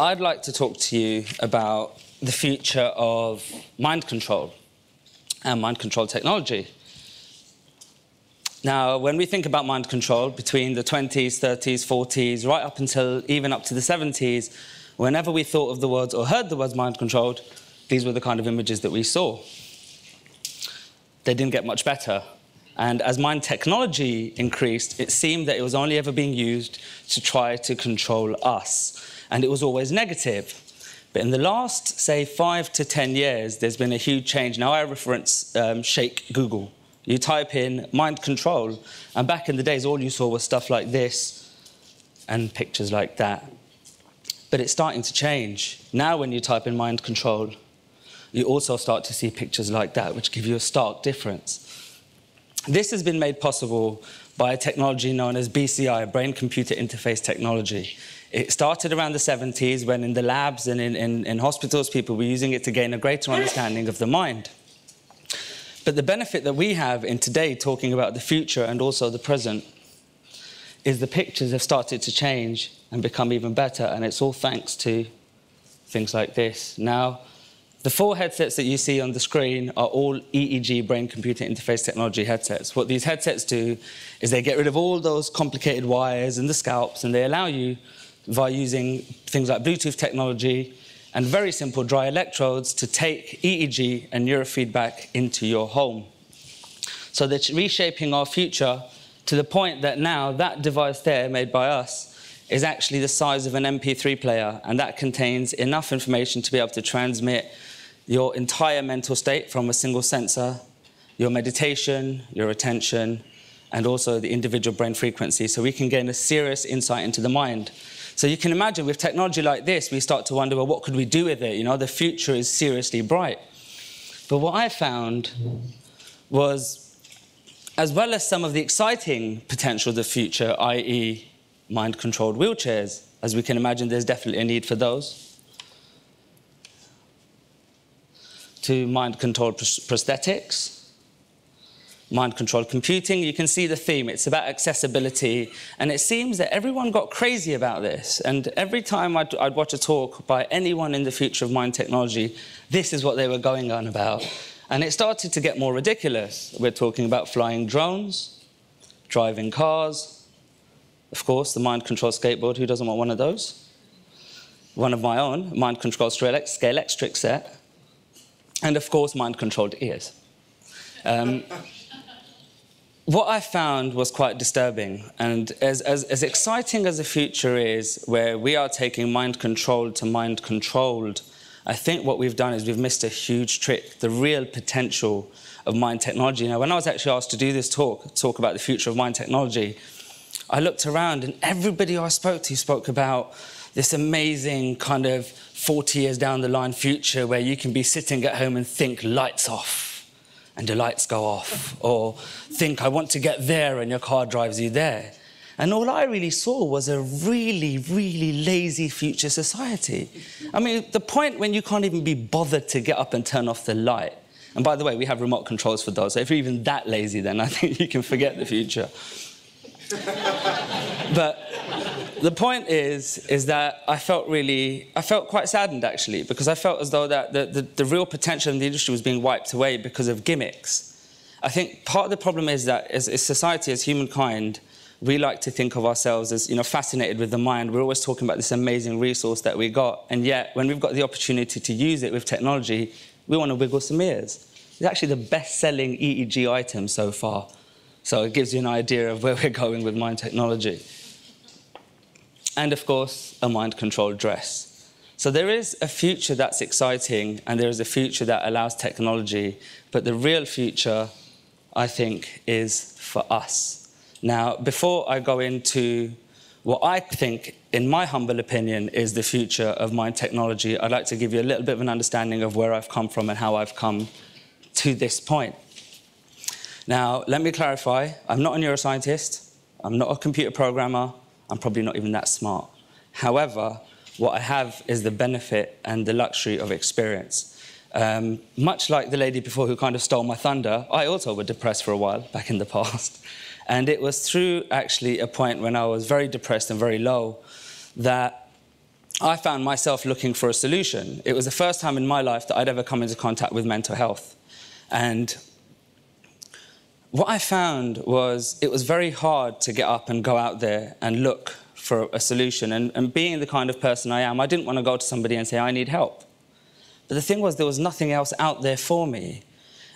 I'd like to talk to you about the future of mind control and mind control technology. Now, when we think about mind control, between the 20s, 30s, 40s, right up until even up to the 70s, whenever we thought of the words or heard the words mind controlled, these were the kind of images that we saw. They didn't get much better. And as mind technology increased, it seemed that it was only ever being used to try to control us. And it was always negative. But in the last, say, 5 to 10 years, there's been a huge change. Now, I reference Shake Google. You type in mind control, and back in the days, all you saw was stuff like this and pictures like that. But it's starting to change. Now, when you type in mind control, you also start to see pictures like that, which give you a stark difference. This has been made possible by a technology known as BCI, brain-computer interface technology. It started around the 70s when in the labs and in hospitals, people were using it to gain a greater understanding of the mind. But the benefit that we have in today, talking about the future and also the present, is the pictures have started to change and become even better, and it's all thanks to things like this. Now, the 4 headsets that you see on the screen are all EEG, brain-computer interface technology headsets. What these headsets do is they get rid of all those complicated wires and the scalps, and they allow you, via using things like Bluetooth technology and very simple dry electrodes, to take EEG and neurofeedback into your home. So they're reshaping our future to the point that now that device there, made by us, is actually the size of an MP3 player, and that contains enough information to be able to transmit your entire mental state from a single sensor, your meditation, your attention, and also the individual brain frequency, so we can gain a serious insight into the mind. So you can imagine with technology like this, we start to wonder, well, what could we do with it? You know, the future is seriously bright. But what I found was, as well as some of the exciting potential of the future, i.e. mind-controlled wheelchairs, as we can imagine, there's definitely a need for those, to mind-controlled prosthetics, mind-controlled computing. You can see the theme. It's about accessibility. And it seems that everyone got crazy about this. And every time I'd watch a talk by anyone in the future of mind technology, this is what they were going on about. And it started to get more ridiculous. We're talking about flying drones, driving cars, of course, the mind-controlled skateboard. Who doesn't want one of those? One of my own, mind-controlled scale-electric set. And, of course, mind-controlled ears. What I found was quite disturbing. And as exciting as the future is, where we are taking mind-controlled to mind-controlled, I think what we've done is we've missed a huge trick, the real potential of mind technology. Now, when I was actually asked to do this talk about the future of mind technology, I looked around, and everybody I spoke to spoke about this amazing kind of 40 years down the line future where you can be sitting at home and think lights off and the lights go off, or think I want to get there and your car drives you there. And all I really saw was a really, really lazy future society. I mean, the point when you can't even be bothered to get up and turn off the light. And by the way, we have remote controls for those, so if you're even that lazy, then I think you can forget the future. But the point is that I felt quite saddened, actually, because I felt as though that the real potential in the industry was being wiped away because of gimmicks. I think part of the problem is that as society, as humankind, we like to think of ourselves as, fascinated with the mind. We're always talking about this amazing resource that we got, and yet when we've got the opportunity to use it with technology, we want to wiggle some ears. It's actually the best-selling EEG item so far. So it gives you an idea of where we're going with mind technology. And, of course, a mind-controlled dress. So there is a future that's exciting, and there is a future that allows technology, but the real future, I think, is for us. Now, before I go into what I think, in my humble opinion, is the future of mind technology, I'd like to give you a little bit of an understanding of where I've come from and how I've come to this point. Now, let me clarify, I'm not a neuroscientist, I'm not a computer programmer, I'm probably not even that smart. However, what I have is the benefit and the luxury of experience. Much like the lady before who kind of stole my thunder, I also was depressed for a while back in the past. And it was through actually a point when I was very depressed and very low that I found myself looking for a solution. It was the first time in my life that I'd ever come into contact with mental health. And what I found was it was very hard to get up and go out there and look for a solution. And being the kind of person I am, I didn't want to go to somebody and say, I need help. But the thing was, there was nothing else out there for me.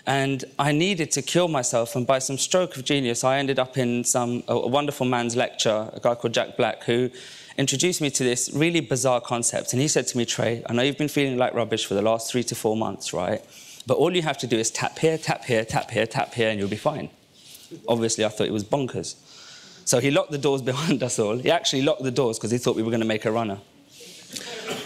And I needed to cure myself. And by some stroke of genius, I ended up in a wonderful man's lecture, a guy called Jack Black, who introduced me to this really bizarre concept. And he said to me, Trey, I know you've been feeling like rubbish for the last 3 to 4 months, right? But all you have to do is tap here, tap here, tap here, tap here, and you'll be fine. Obviously, I thought it was bonkers. So he locked the doors behind us all. He actually locked the doors because he thought we were going to make a runner.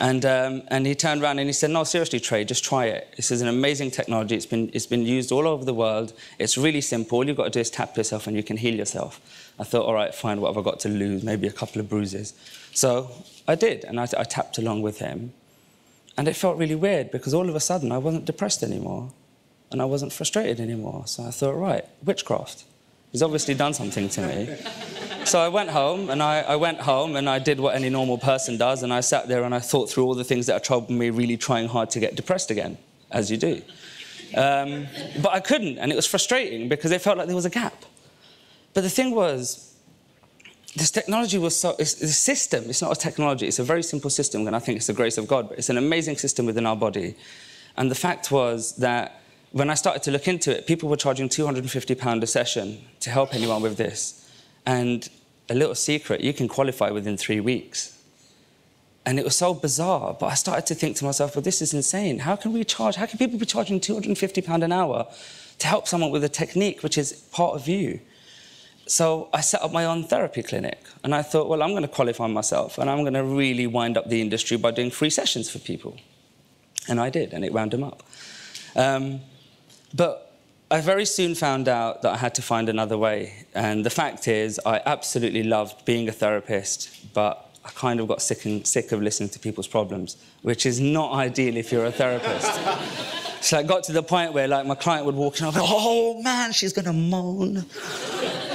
And he turned around and he said, no, seriously, Trey, just try it. This is an amazing technology. It's been used all over the world. It's really simple. All you've got to do is tap yourself and you can heal yourself. I thought, all right, fine, what have I got to lose? Maybe a couple of bruises. So I did, and I tapped along with him. And it felt really weird because all of a sudden I wasn't depressed anymore and I wasn't frustrated anymore. So I thought, right, witchcraft. He's obviously done something to me. So I went home and I did what any normal person does, and I sat there and I thought through all the things that are troubling me, really trying hard to get depressed again, as you do. But I couldn't, and it was frustrating because it felt like there was a gap. But the thing was, this technology was it's a system. It's not a technology. It's a very simple system, and I think it's the grace of God. But it's an amazing system within our body. And the fact was that when I started to look into it, people were charging £250 a session to help anyone with this. And a little secret, you can qualify within 3 weeks. And it was so bizarre. But I started to think to myself, well, this is insane. How can people be charging £250 an hour to help someone with a technique which is part of you? So I set up my own therapy clinic, and I thought, well, I'm going to qualify myself, and I'm going to really wind up the industry by doing free sessions for people. And I did, and it wound them up. But I very soon found out that I had to find another way. And the fact is, I absolutely loved being a therapist, but I kind of got sick of listening to people's problems, which is not ideal if you're a therapist. So I got to the point where, like, my client would walk in, and I'd go, oh, man, she's going to moan.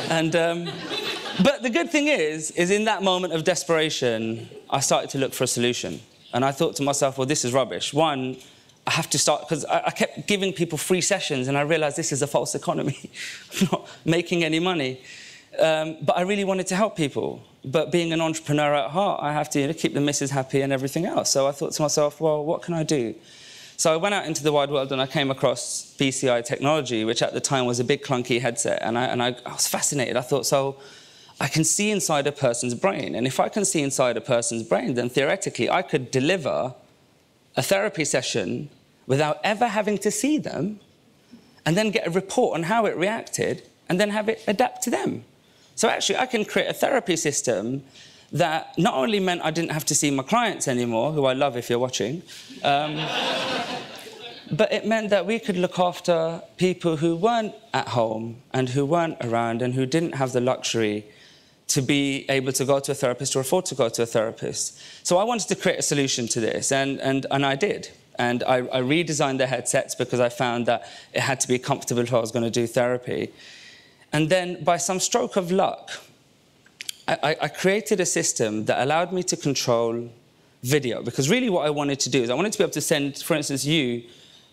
But the good thing is in that moment of desperation, I started to look for a solution. And I thought to myself, well, this is rubbish. One, I have to start, because I kept giving people free sessions, and I realized this is a false economy. I'm not making any money. But I really wanted to help people. But being an entrepreneur at heart, I have to keep the missus happy and everything else. So I thought to myself, well, what can I do? So I went out into the wide world and I came across BCI technology, which at the time was a big clunky headset. And I was fascinated. I thought, so I can see inside a person's brain. And if I can see inside a person's brain, then theoretically I could deliver a therapy session without ever having to see them, and then get a report on how it reacted, and then have it adapt to them. So actually I can create a therapy system that not only meant I didn't have to see my clients anymore, who I love if you're watching, but it meant that we could look after people who weren't at home and who weren't around and who didn't have the luxury to be able to go to a therapist or afford to go to a therapist. So I wanted to create a solution to this, and I did. And I redesigned the headsets because I found that it had to be comfortable if I was going to do therapy. And then, by some stroke of luck, I created a system that allowed me to control video. Because really what I wanted to do is I wanted to be able to send, for instance, you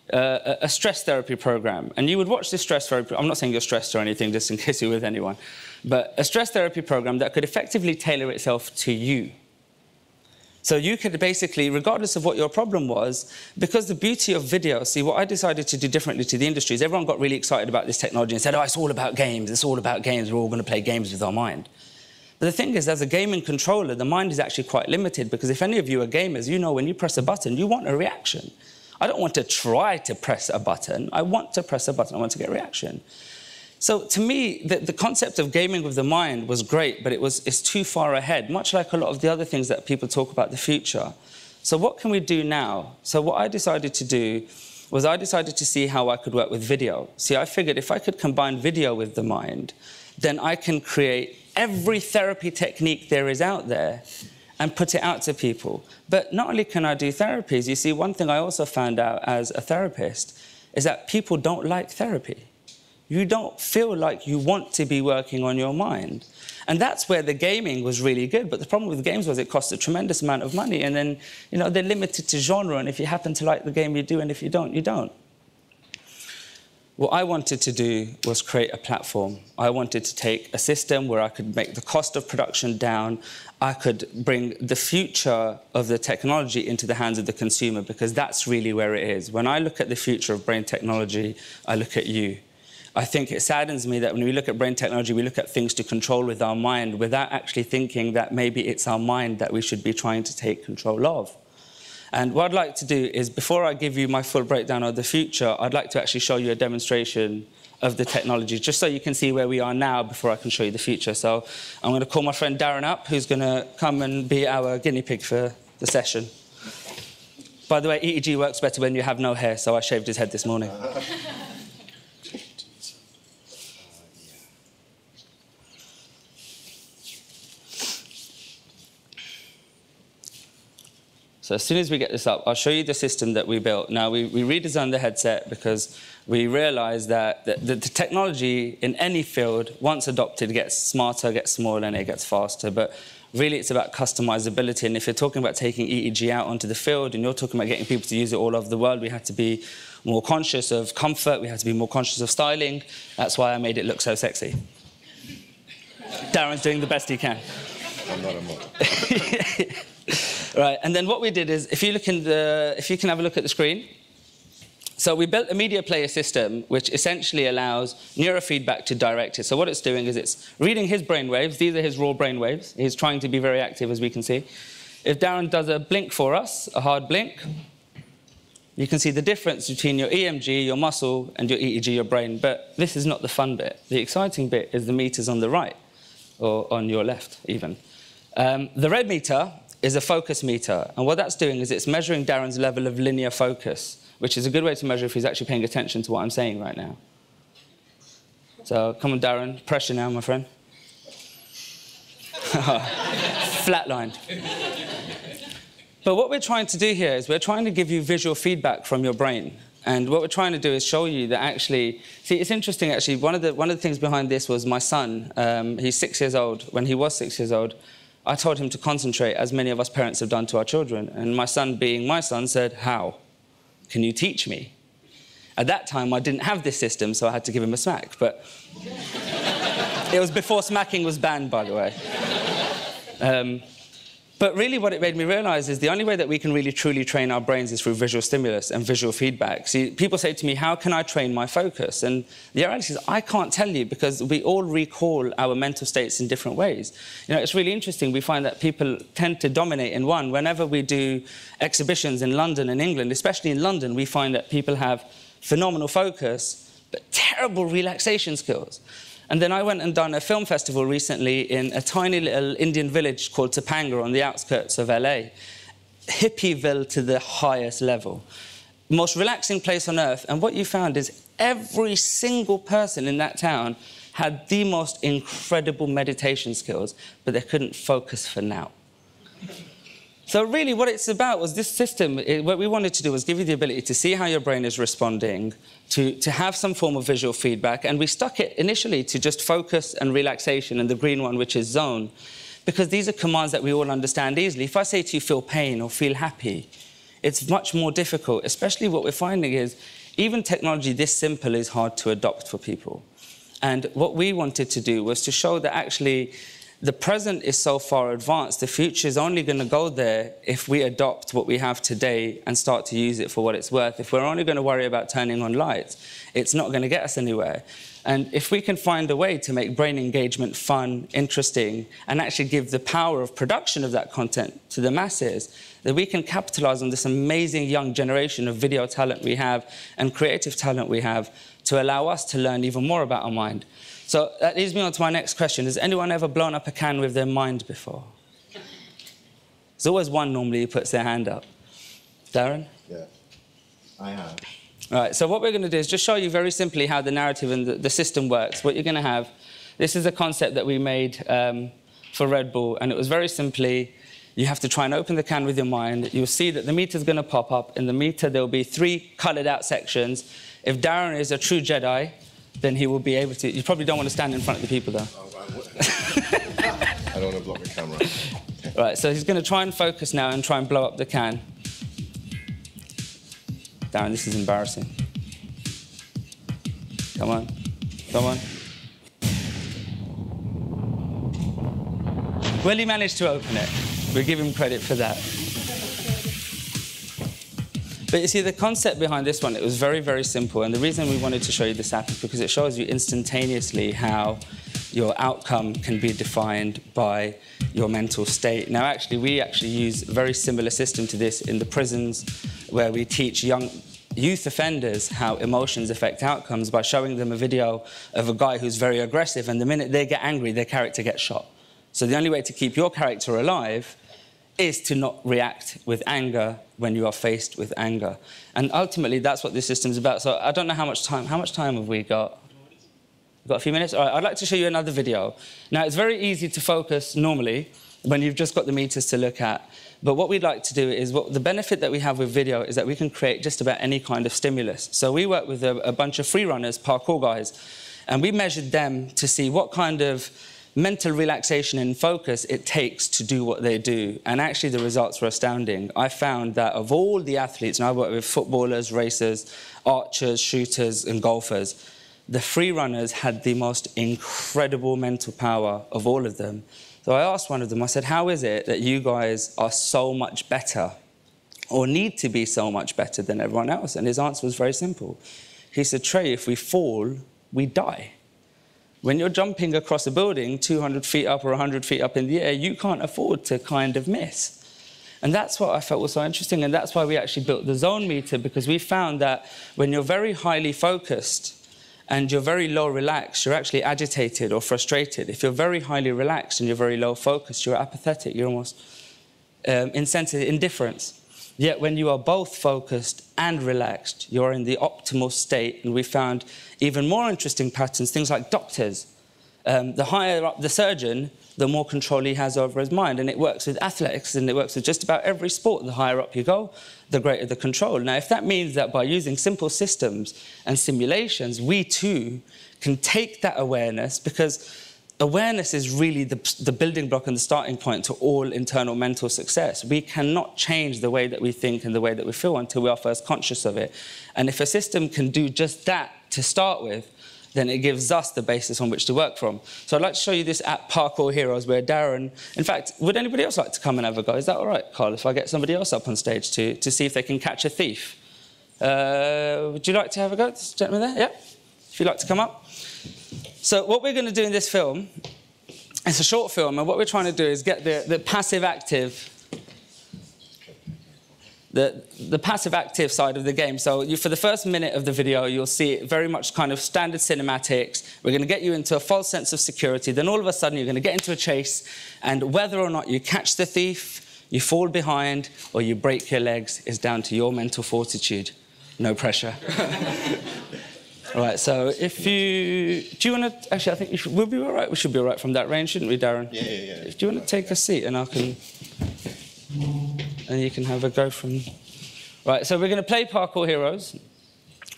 a stress therapy program. And you would watch this stress therapy. I'm not saying you're stressed or anything, just in case you're with anyone. But a stress therapy program that could effectively tailor itself to you. So you could basically, regardless of what your problem was, because the beauty of video, see, what I decided to do differently to the industry is everyone got really excited about this technology and said, oh, it's all about games, it's all about games, we're all going to play games with our mind. But the thing is, as a gaming controller, the mind is actually quite limited, because if any of you are gamers, you know when you press a button, you want a reaction. I don't want to try to press a button, I want to press a button, I want to get a reaction. So to me, the concept of gaming with the mind was great, but it's too far ahead, much like a lot of the other things that people talk about the future. So what can we do now? So what I decided to do was I decided to see how I could work with video. See, I figured if I could combine video with the mind, then I can create every therapy technique there is out there and put it out to people. But not only can I do therapies, you see, one thing I also found out as a therapist is that people don't like therapy. you don't feel like you want to be working on your mind. And that's where the gaming was really good. But the problem with games was it cost a tremendous amount of money. And then, they're limited to genre. And if you happen to like the game, you do. And if you don't, you don't. What I wanted to do was create a platform. I wanted to take a system where I could make the cost of production down. I could bring the future of the technology into the hands of the consumer, because that's really where it is. When I look at the future of brain technology, I look at you. I think it saddens me that when we look at brain technology, we look at things to control with our mind without actually thinking that maybe it's our mind that we should be trying to take control of. And what I'd like to do is, before I give you my full breakdown of the future, I'd like to actually show you a demonstration of the technology, just so you can see where we are now before I can show you the future. So I'm going to call my friend Darren up, who's going to come and be our guinea pig for the session. By the way, EEG works better when you have no hair, so I shaved his head this morning. So as soon as we get this up, I'll show you the system that we built. Now, we redesigned the headset because we realized that the technology in any field, once adopted, gets smarter, gets smaller, and it gets faster. But really, it's about customizability. And if you're talking about taking EEG out onto the field, and you're talking about getting people to use it all over the world, we had to be more conscious of comfort. We had to be more conscious of styling. That's why I made it look so sexy. Darren's doing the best he can. I'm not a model. Right, and then what we did is, if you can have a look at the screen. So we built a media player system, which essentially allows neurofeedback to direct it. So what it's doing is it's reading his brainwaves. These are his raw brainwaves. He's trying to be very active, as we can see. If Darren does a blink for us, a hard blink, you can see the difference between your EMG, your muscle, and your EEG, your brain. But this is not the fun bit. The exciting bit is the meters on the right, or on your left, even. The red meter is a focus meter, and what that's doing is it's measuring Darren's level of linear focus, which is a good way to measure if he's actually paying attention to what I'm saying right now. So, come on, Darren, pressure now, my friend. Flatlined. But what we're trying to do here is we're trying to give you visual feedback from your brain. And what we're trying to do is show you that actually... See, it's interesting, actually. One of the things behind this was my son. He's 6 years old. When he was 6 years old, I told him to concentrate, as many of us parents have done to our children. And my son, being my son, said, "How? Can you teach me?" At that time, I didn't have this system, so I had to give him a smack. But it was before smacking was banned, by the way. But really what it made me realize is the only way that we can really truly train our brains is through visual stimulus and visual feedback. See, people say to me, how can I train my focus? And the reality is I can't tell you, because we all recall our mental states in different ways. It's really interesting. We find that people tend to dominate in one. Whenever we do exhibitions in London and England, especially in London, we find that people have phenomenal focus, but terrible relaxation skills. And then I went and done a film festival recently in a tiny little Indian village called Topanga on the outskirts of LA. Hippieville to the highest level. Most relaxing place on earth. And what you found is every single person in that town had the most incredible meditation skills, but they couldn't focus for now. So really what it's about was this system. What we wanted to do was give you the ability to see how your brain is responding, to have some form of visual feedback. And we stuck it initially to just focus and relaxation, and the green one, which is zone, because these are commands that we all understand easily. If I say to you, feel pain or feel happy, it's much more difficult, especially what we're finding is even technology this simple is hard to adopt for people. And what we wanted to do was to show that actually the present is so far advanced, the future is only going to go there if we adopt what we have today and start to use it for what it's worth. If we're only going to worry about turning on lights, it's not going to get us anywhere. And if we can find a way to make brain engagement fun, interesting, and actually give the power of production of that content to the masses, then we can capitalize on this amazing young generation of video talent we have and creative talent we have to allow us to learn even more about our mind. So that leads me on to my next question. Has anyone ever blown up a can with their mind before? There's always one normally who puts their hand up. Darren? Yeah, I have. All right, so what we're going to do is just show you very simply how the narrative and the system works. What you're going to have, this is a concept that we made for Red Bull, and it was very simply, you have to try and open the can with your mind. You'll see that the meter's going to pop up. In the meter, there'll be 3 coloured out sections. If Darren is a true Jedi, then he will be able to. You probably don't want to stand in front of the people, though. I don't want to block the camera. Right, so he's going to try and focus now and try and blow up the can. Darren, this is embarrassing. Come on. Come on. Well, he managed to open it. We give him credit for that. But you see, the concept behind this one, it was very, very simple. And the reason we wanted to show you this app is because it shows you instantaneously how your outcome can be defined by your mental state. Now, actually, we use a very similar system to this in the prisons, where we teach youth offenders how emotions affect outcomes by showing them a video of a guy who's very aggressive, and the minute they get angry, their character gets shot. So the only way to keep your character alive is to not react with anger when you are faced with anger. And ultimately, that's what this system's about. So I don't know how much time have we got? We've got a few minutes? All right, I'd like to show you another video. Now, it's very easy to focus normally when you've just got the meters to look at. But what we'd like to do is, the benefit that we have with video is that we can create just about any kind of stimulus. So we work with a bunch of free runners, parkour guys, and we measured them to see what kind of mental relaxation and focus it takes to do what they do. And actually, the results were astounding. I found that of all the athletes, and I work with footballers, racers, archers, shooters, and golfers, the free runners had the most incredible mental power of all of them. So I asked one of them, I said, how is it that you guys are so much better, or need to be so much better than everyone else? And his answer was very simple. He said, Trey, if we fall, we die. When you're jumping across a building 200 feet up or 100 feet up in the air, you can't afford to kind of miss. And that's what I felt was so interesting, and that's why we actually built the zone meter, because we found that when you're very highly focused and you're very low relaxed, you're actually agitated or frustrated. If you're very highly relaxed and you're very low focused, you're apathetic, you're almost insensitive, indifference. Yet when you are both focused and relaxed, you're in the optimal state. And we found even more interesting patterns, things like doctors. The higher up the surgeon, the more control he has over his mind. And it works with athletics, and it works with just about every sport. The higher up you go, the greater the control. Now, if that means that by using simple systems and simulations, we too can take that awareness, because awareness is really the building block and the starting point to all internal mental success. We cannot change the way that we think and the way that we feel until we are first conscious of it. And if a system can do just that to start with, then it gives us the basis on which to work from. So I'd like to show you this app, Parkour Heroes, where Darren... In fact, would anybody else like to come and have a go? Is that all right, Carl, if I get somebody else up on stage to see if they can catch a thief? Would you like to have a go, this gentleman there? Yeah? If you'd like to come up. So what we're going to do in this film, it's a short film, and what we're trying to do is get the passive-active... The passive-active side of the game. So for the first minute of the video, you'll see it very much kind of standard cinematics. We're going to get you into a false sense of security. Then all of a sudden, you're going to get into a chase. And whether or not you catch the thief, you fall behind, or you break your legs is down to your mental fortitude. No pressure. All right, so if you... Do you want to... Actually, I think we'll be all right. We should be all right from that range, shouldn't we, Darren? Yeah. Do you want to take a seat, and I can... And you can have a go from... Right, so we're going to play Parkour Heroes.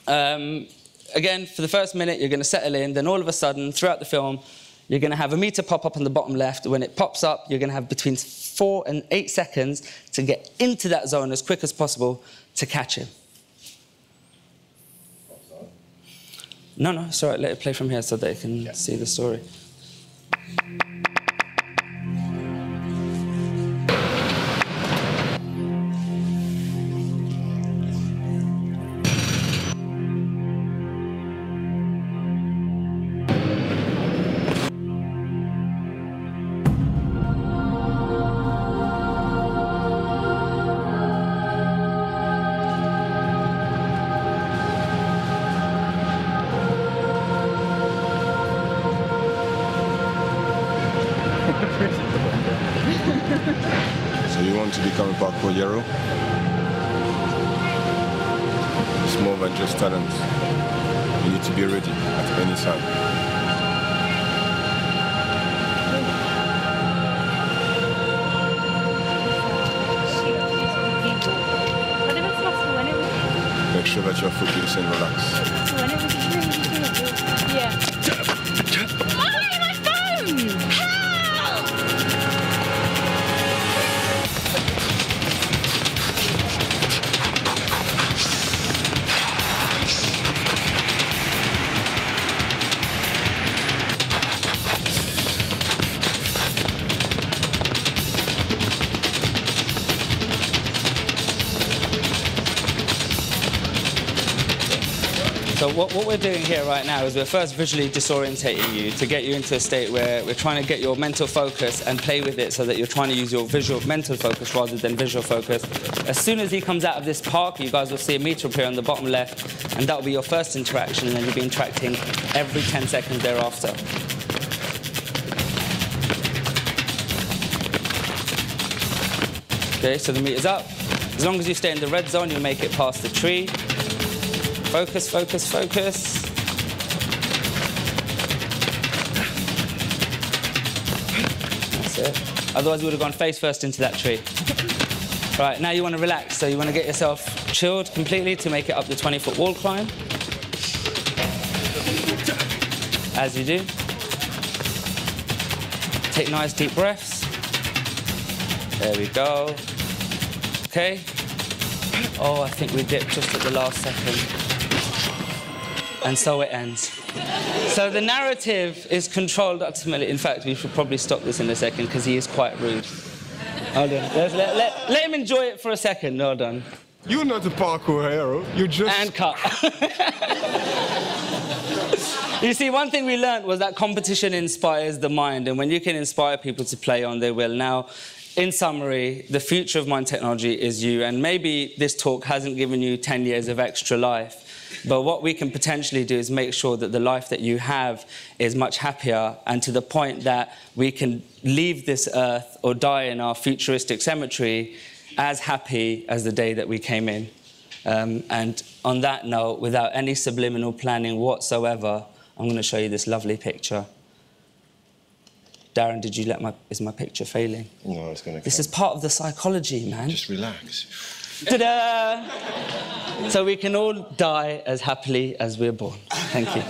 Again, for the first minute, you're going to settle in. Then all of a sudden, throughout the film, you're going to have a meter pop up on the bottom left. When it pops up, you're going to have between 4 and 8 seconds to get into that zone as quick as possible to catch him. No, it's all right. Let it play from here so they can see the story. So you want to become a parkour hero? It's more than just talent. You need to be ready at any time. Make sure that you're focused and relaxed. So what we're doing here right now is we're first visually disorientating you to get you into a state where we're trying to get your mental focus and play with it so that you're trying to use your mental focus rather than visual focus. As soon as he comes out of this park, you guys will see a meter appear on the bottom left, and that will be your first interaction, and then you'll be interacting every 10 seconds thereafter. Okay, so the meter's up. As long as you stay in the red zone, you'll make it past the tree. Focus, focus, focus. That's it. Otherwise, we would have gone face first into that tree. Right, now you want to relax. So you want to get yourself chilled completely to make it up the 20-foot wall climb. As you do. Take nice deep breaths. There we go. Okay. Oh, I think we dipped just at the last second. And so it ends. So the narrative is controlled ultimately. In fact, we should probably stop this in a second because he is quite rude. Hold on. Let him enjoy it for a second. Hold on. You're not a parkour hero. You just... And cut. You see, one thing we learned was that competition inspires the mind, and when you can inspire people to play on, they will. Now, in summary, the future of mind technology is you, and maybe this talk hasn't given you 10 years of extra life, but what we can potentially do is make sure that the life that you have is much happier, and to the point that we can leave this earth or die in our futuristic cemetery as happy as the day that we came in. And on that note, without any subliminal planning whatsoever, I'm going to show you this lovely picture. Darren, did you is my picture failing? No, it's going to come. This is part of the psychology, man. Just relax. Ta-da! So we can all die as happily as we're born. Thank you.